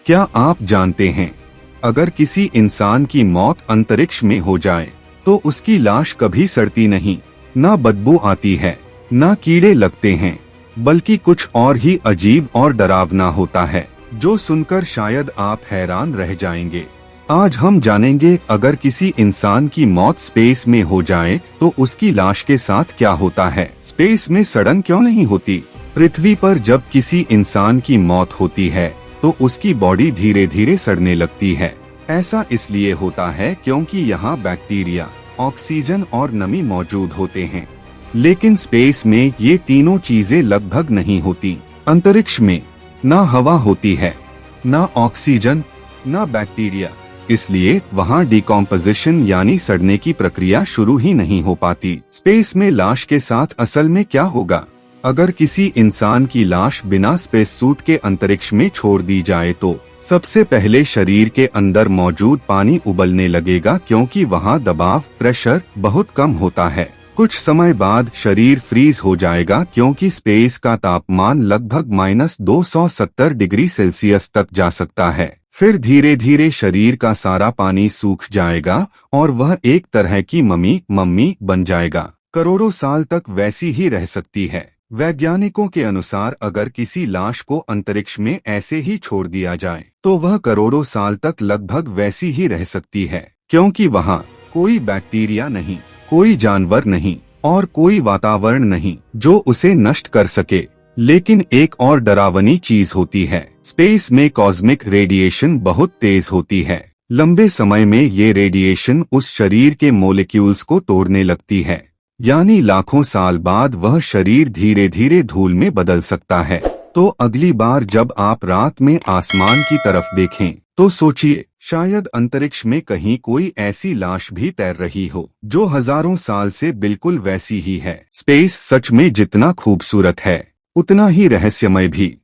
क्या आप जानते हैं, अगर किसी इंसान की मौत अंतरिक्ष में हो जाए तो उसकी लाश कभी सड़ती नहीं, ना बदबू आती है, ना कीड़े लगते हैं, बल्कि कुछ और ही अजीब और डरावना होता है, जो सुनकर शायद आप हैरान रह जाएंगे। आज हम जानेंगे, अगर किसी इंसान की मौत स्पेस में हो जाए तो उसकी लाश के साथ क्या होता है। स्पेस में सड़न क्यों नहीं होती? पृथ्वी पर जब किसी इंसान की मौत होती है तो उसकी बॉडी धीरे धीरे सड़ने लगती है। ऐसा इसलिए होता है क्योंकि यहाँ बैक्टीरिया, ऑक्सीजन और नमी मौजूद होते हैं। लेकिन स्पेस में ये तीनों चीजें लगभग नहीं होती। अंतरिक्ष में ना हवा होती है, ना ऑक्सीजन, ना बैक्टीरिया, इसलिए वहाँ डिकॉम्पोजिशन यानी सड़ने की प्रक्रिया शुरू ही नहीं हो पाती। स्पेस में लाश के साथ असल में क्या होगा? अगर किसी इंसान की लाश बिना स्पेस सूट के अंतरिक्ष में छोड़ दी जाए तो सबसे पहले शरीर के अंदर मौजूद पानी उबलने लगेगा, क्योंकि वहाँ दबाव, प्रेशर बहुत कम होता है। कुछ समय बाद शरीर फ्रीज हो जाएगा, क्योंकि स्पेस का तापमान लगभग -270 डिग्री सेल्सियस तक जा सकता है। फिर धीरे धीरे शरीर का सारा पानी सूख जाएगा और वह एक तरह की मम्मी बन जाएगा। करोड़ों साल तक वैसी ही रह सकती है। वैज्ञानिकों के अनुसार अगर किसी लाश को अंतरिक्ष में ऐसे ही छोड़ दिया जाए तो वह करोड़ों साल तक लगभग वैसी ही रह सकती है, क्योंकि वहाँ कोई बैक्टीरिया नहीं, कोई जानवर नहीं और कोई वातावरण नहीं जो उसे नष्ट कर सके। लेकिन एक और डरावनी चीज होती है। स्पेस में कॉस्मिक रेडिएशन बहुत तेज होती है। लंबे समय में ये रेडिएशन उस शरीर के मॉलिक्यूल्स को तोड़ने लगती है, यानी लाखों साल बाद वह शरीर धीरे धीरे धूल में बदल सकता है। तो अगली बार जब आप रात में आसमान की तरफ देखें तो सोचिए, शायद अंतरिक्ष में कहीं कोई ऐसी लाश भी तैर रही हो जो हजारों साल से बिल्कुल वैसी ही है। स्पेस सच में जितना खूबसूरत है उतना ही रहस्यमय भी।